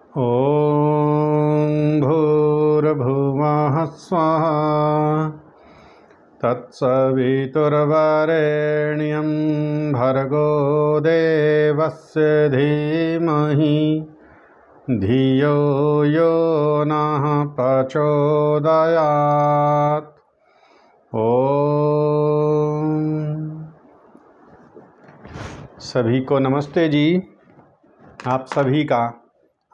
ॐ भूर्भुवः स्वः तत्सवितुर्वरेण्यं भर्गो देवस्य धीमहि धियो यो नः प्रचोदयात्। ओम सभी को नमस्ते जी। आप सभी का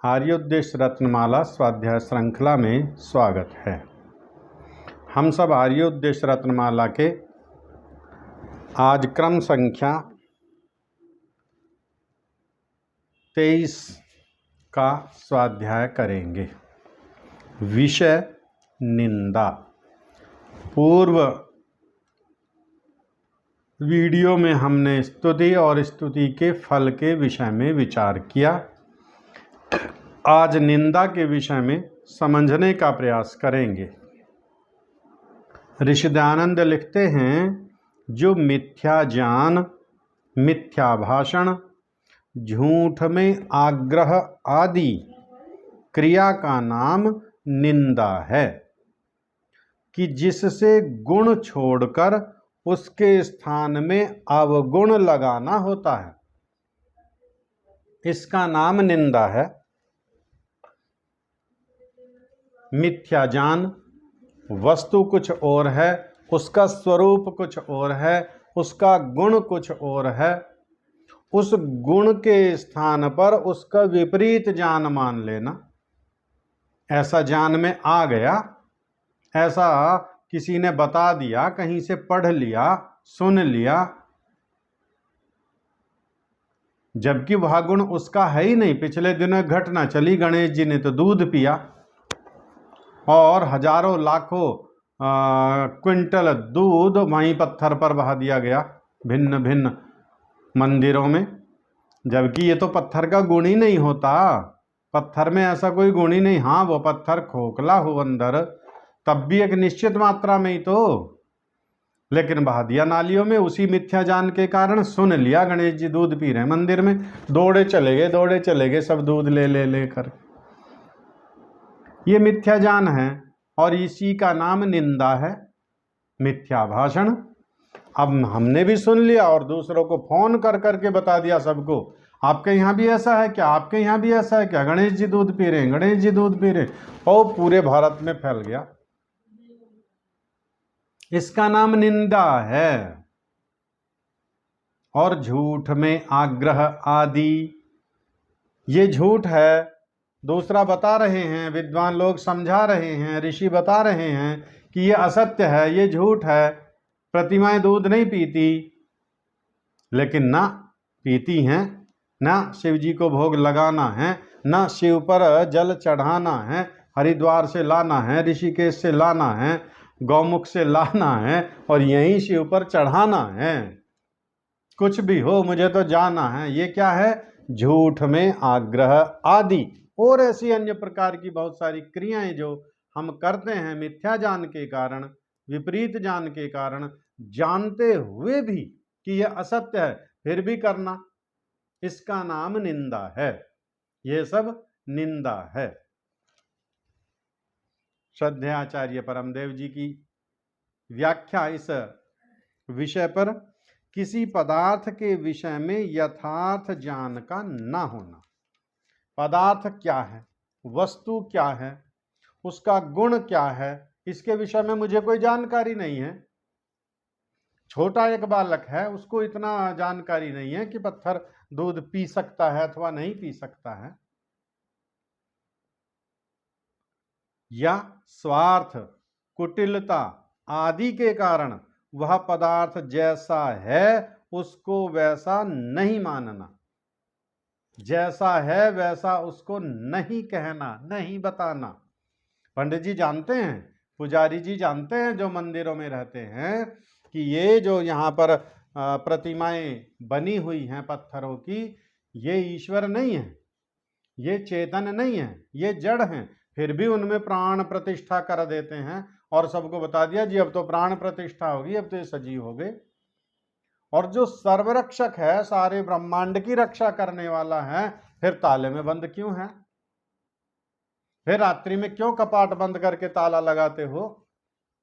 आर्योद्देश्य रत्नमाला स्वाध्याय श्रृंखला में स्वागत है। हम सब आर्योद्देश्य रत्नमाला के आज क्रम संख्या 23 का स्वाध्याय करेंगे। विषय निंदा। पूर्व वीडियो में हमने स्तुति और स्तुति के फल के विषय में विचार किया। आज निंदा के विषय में समझने का प्रयास करेंगे। ऋषि दयानंद लिखते हैं, जो मिथ्या ज्ञान, मिथ्या भाषण, झूठ में आग्रह आदि क्रिया का नाम निंदा है, कि जिससे गुण छोड़कर उसके स्थान में अवगुण लगाना होता है, इसका नाम निंदा है। मिथ्या ज्ञान, वस्तु कुछ और है, उसका स्वरूप कुछ और है, उसका गुण कुछ और है, उस गुण के स्थान पर उसका विपरीत ज्ञान मान लेना। ऐसा ज्ञान में आ गया, ऐसा किसी ने बता दिया, कहीं से पढ़ लिया, सुन लिया, जबकि वह गुण उसका है ही नहीं। पिछले दिनों घटना चली, गणेश जी ने तो दूध पिया और हजारों लाखों क्विंटल दूध वहीं पत्थर पर बहा दिया गया भिन्न भिन्न मंदिरों में, जबकि ये तो पत्थर का गुण ही नहीं होता। पत्थर में ऐसा कोई गुण ही नहीं। हाँ, वो पत्थर खोखला हो अंदर, तब भी एक निश्चित मात्रा में ही तो, लेकिन बहा दिया नालियों में। उसी मिथ्या ज्ञान के कारण सुन लिया गणेश जी दूध पी रहे हैं मंदिर में, दौड़े चले गए सब दूध ले कर। ये मिथ्या ज्ञान है और इसी का नाम निंदा है, मिथ्या भाषण। अब हमने भी सुन लिया और दूसरों को फोन कर करके बता दिया सबको, आपके यहाँ भी ऐसा है क्या, आपके यहाँ भी ऐसा है क्या, गणेश जी दूध पी रहे हैं, गणेश जी दूध पी रहे हैं, और पूरे भारत में फैल गया। इसका नाम निंदा है। और झूठ में आग्रह आदि, ये झूठ है। दूसरा बता रहे हैं, विद्वान लोग समझा रहे हैं, ऋषि बता रहे हैं कि ये असत्य है, ये झूठ है, प्रतिमाएं दूध नहीं पीती। लेकिन ना पीती हैं, ना शिव जी को भोग लगाना है, ना शिव पर जल चढ़ाना है, हरिद्वार से लाना है, ऋषिकेश से लाना है, गौमुख से लाना है और यहीं शिव पर चढ़ाना है। कुछ भी हो, मुझे तो जाना है। ये क्या है? झूठ में आग्रह आदि और ऐसी अन्य प्रकार की बहुत सारी क्रियाएं जो हम करते हैं मिथ्या ज्ञान के कारण, विपरीत ज्ञान के कारण, जानते हुए भी कि यह असत्य है फिर भी करना, इसका नाम निंदा है। यह सब निंदा है। श्रद्धेय आचार्य परमदेव जी की व्याख्या इस विषय पर, किसी पदार्थ के विषय में यथार्थ ज्ञान का न होना। पदार्थ क्या है, वस्तु क्या है, उसका गुण क्या है, इसके विषय में मुझे कोई जानकारी नहीं है। छोटा एक बालक है, उसको इतना जानकारी नहीं है कि पत्थर दूध पी सकता है अथवा नहीं पी सकता है। या स्वार्थ, कुटिलता आदि के कारण वह पदार्थ जैसा है उसको वैसा नहीं मानना, जैसा है वैसा उसको नहीं कहना, नहीं बताना। पंडित जी जानते हैं, पुजारी जी जानते हैं, जो मंदिरों में रहते हैं, कि ये जो यहाँ पर प्रतिमाएं बनी हुई हैं पत्थरों की, ये ईश्वर नहीं है, ये चेतन नहीं है, ये जड़ हैं। फिर भी उनमें प्राण प्रतिष्ठा कर देते हैं और सबको बता दिया जी अब तो प्राण प्रतिष्ठा होगी, अब तो ये सजीव हो गए। और जो सर्वरक्षक है, सारे ब्रह्मांड की रक्षा करने वाला है, फिर ताले में बंद क्यों है? फिर रात्रि में क्यों कपाट बंद करके ताला लगाते हो?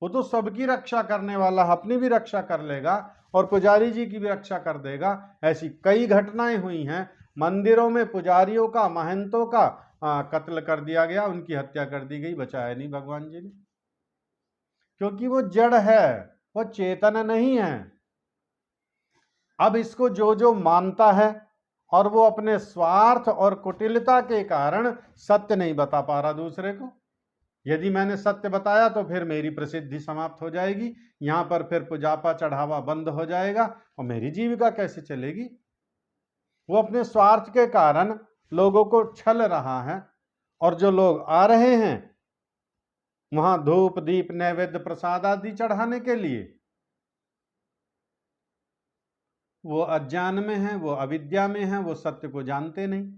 वो तो सबकी रक्षा करने वाला, अपनी भी रक्षा कर लेगा और पुजारी जी की भी रक्षा कर देगा। ऐसी कई घटनाएं हुई हैं, मंदिरों में पुजारियों का, महंतों का कत्ल कर दिया गया, उनकी हत्या कर दी गई, बचाया नहीं भगवान जी ने, क्योंकि वो जड़ है, वो चेतन नहीं है। अब इसको जो जो मानता है और वो अपने स्वार्थ और कुटिलता के कारण सत्य नहीं बता पा रहा दूसरे को। यदि मैंने सत्य बताया तो फिर मेरी प्रसिद्धि समाप्त हो जाएगी, यहां पर फिर पुजापा चढ़ावा बंद हो जाएगा और मेरी जीविका कैसे चलेगी? वो अपने स्वार्थ के कारण लोगों को छल रहा है। और जो लोग आ रहे हैं वहां धूप दीप नैवेद्य प्रसाद आदि चढ़ाने के लिए, वो अज्ञान में है, वो अविद्या में है, वो सत्य को जानते नहीं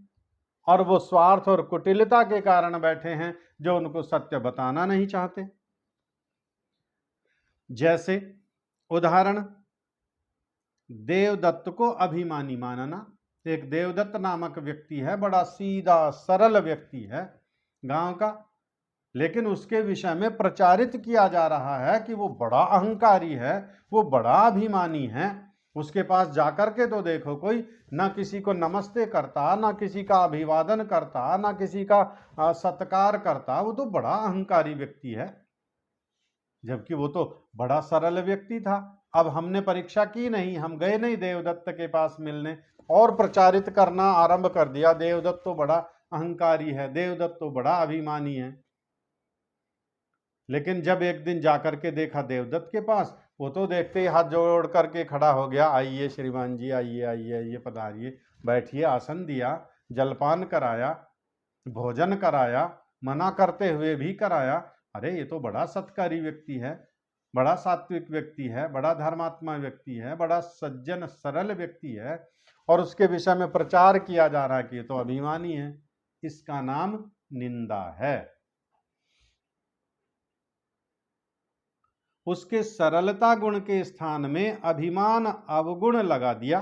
और वो स्वार्थ और कुटिलता के कारण बैठे हैं जो उनको सत्य बताना नहीं चाहते। जैसे उदाहरण, देवदत्त को अभिमानी मानना। एक देवदत्त नामक व्यक्ति है, बड़ा सीधा सरल व्यक्ति है गांव का, लेकिन उसके विषय में प्रचारित किया जा रहा है कि वो बड़ा अहंकारी है, वो बड़ा अभिमानी है। उसके पास जाकर के तो देखो, कोई ना किसी को नमस्ते करता, ना किसी का अभिवादन करता, ना किसी का सत्कार करता, वो तो बड़ा अहंकारी व्यक्ति है, जबकि वो तो बड़ा सरल व्यक्ति था। अब हमने परीक्षा की नहीं, हम गए नहीं देवदत्त के पास मिलने और प्रचारित करना आरंभ कर दिया, देवदत्त तो बड़ा अहंकारी है, देवदत्त तो बड़ा अभिमानी है। लेकिन जब एक दिन जाकर के देखा देवदत्त के पास, वो तो देखते ही हाथ जोड़ करके खड़ा हो गया, आइए श्रीमान जी, आइए आइए आइए, पधारिए, बैठिए, आसन दिया, जलपान कराया, भोजन कराया, मना करते हुए भी कराया। अरे ये तो बड़ा सत्कारी व्यक्ति है, बड़ा सात्विक व्यक्ति है, बड़ा धर्मात्मा व्यक्ति है, बड़ा सज्जन सरल व्यक्ति है, और उसके विषय में प्रचार किया जा रहा है कि ये तो अभिमानी है। इसका नाम निंदा है। उसके सरलता गुण के स्थान में अभिमान अवगुण लगा दिया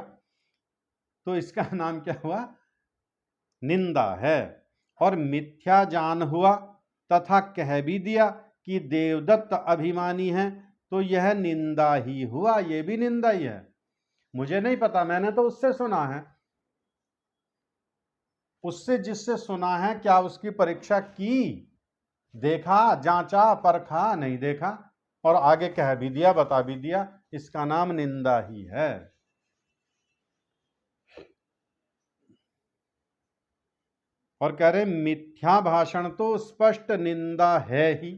तो इसका नाम क्या हुआ? निंदा है। और मिथ्या जान हुआ तथा कह भी दिया कि देवदत्त अभिमानी है, तो यह निंदा ही हुआ, यह भी निंदा ही है। मुझे नहीं पता, मैंने तो उससे सुना है। उससे जिससे सुना है, क्या उसकी परीक्षा की, देखा, जांचा, परखा? नहीं देखा, और आगे कह भी दिया, बता भी दिया। इसका नाम निंदा ही है। और कह रहे मिथ्या भाषण तो स्पष्ट निंदा है ही।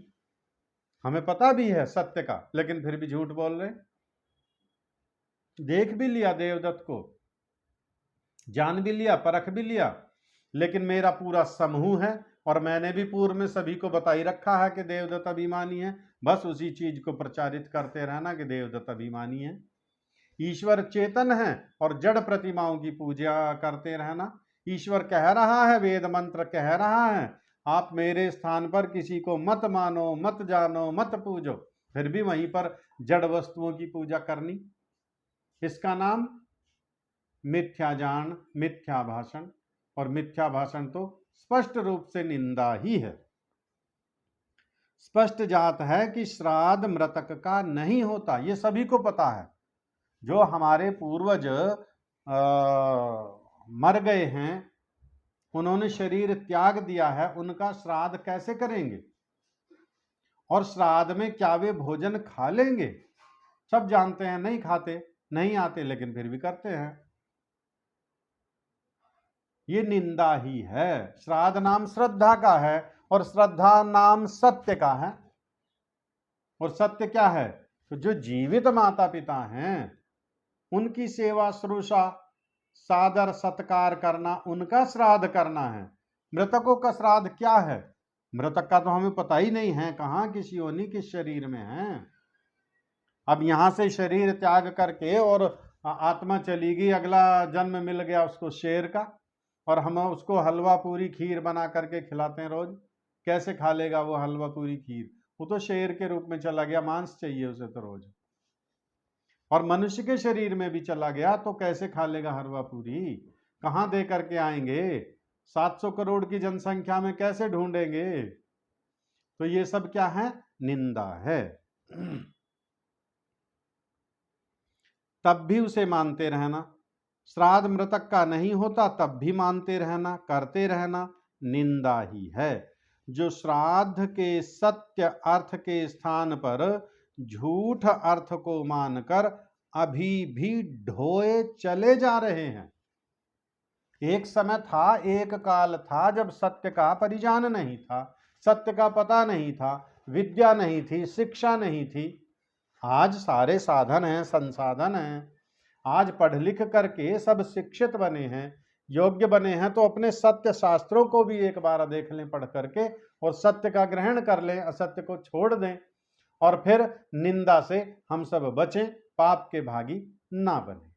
हमें पता भी है सत्य का, लेकिन फिर भी झूठ बोल रहे। देख भी लिया देवदत्त को, जान भी लिया, परख भी लिया, लेकिन मेरा पूरा समूह है और मैंने भी पूर्व में सभी को बता ही रखा है कि देवदत्त अभिमानी है। बस उसी चीज को प्रचारित करते रहना कि देवदत्त अभिमानी है। ईश्वर चेतन है और जड़ प्रतिमाओं की पूजा करते रहना। ईश्वर कह रहा है, वेद मंत्र कह रहा है, आप मेरे स्थान पर किसी को मत मानो, मत जानो, मत पूजो, फिर भी वहीं पर जड़ वस्तुओं की पूजा करनी। इसका नाम मिथ्या जान, मिथ्या भाषण, और मिथ्या भाषण तो स्पष्ट रूप से निंदा ही है। स्पष्ट जात है कि श्राद्ध मृतक का नहीं होता, ये सभी को पता है। जो हमारे पूर्वज मर गए हैं, उन्होंने शरीर त्याग दिया है, उनका श्राद्ध कैसे करेंगे और श्राद्ध में क्या वे भोजन खा लेंगे? सब जानते हैं नहीं खाते, नहीं आते, लेकिन फिर भी करते हैं। ये निंदा ही है। श्राद्ध नाम श्रद्धा का है और श्रद्धा नाम सत्य का है। और सत्य क्या है? तो जो जीवित माता पिता हैं उनकी सेवा शुश्रूषा, सादर सत्कार करना, उनका श्राद्ध करना है। मृतकों का श्राद्ध क्या है? मृतक का तो हमें पता ही नहीं है कहाँ, किस योनि, किस शरीर में है। अब यहां से शरीर त्याग करके और आत्मा चली गई, अगला जन्म मिल गया उसको शेर का, और हम उसको हलवा पूरी खीर बना करके खिलाते हैं रोज। कैसे खा लेगा वो हलवा पूरी खीर? वो तो शेर के रूप में चला गया, मांस चाहिए उसे तो रोज। और मनुष्य के शरीर में भी चला गया तो कैसे खा लेगा हलवा पूरी? कहाँ दे करके आएंगे? 700 करोड़ की जनसंख्या में कैसे ढूंढेंगे? तो ये सब क्या है? निंदा है। तब भी उसे मानते रहना, श्राद्ध मृतक का नहीं होता तब भी मानते रहना, करते रहना, निंदा ही है। जो श्राद्ध के सत्य अर्थ के स्थान पर झूठ अर्थ को मानकर अभी भी ढोए चले जा रहे हैं। एक समय था, एक काल था जब सत्य का परिजान नहीं था, सत्य का पता नहीं था, विद्या नहीं थी, शिक्षा नहीं थी। आज सारे साधन हैं, संसाधन हैं। आज पढ़ लिख करके सब शिक्षित बने हैं, योग्य बने हैं, तो अपने सत्य शास्त्रों को भी एक बार देख लें पढ़ करके, और सत्य का ग्रहण कर लें, असत्य को छोड़ दें, और फिर निंदा से हम सब बचें, पाप के भागी ना बने।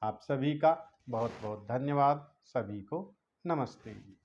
आप सभी का बहुत बहुत धन्यवाद। सभी को नमस्ते।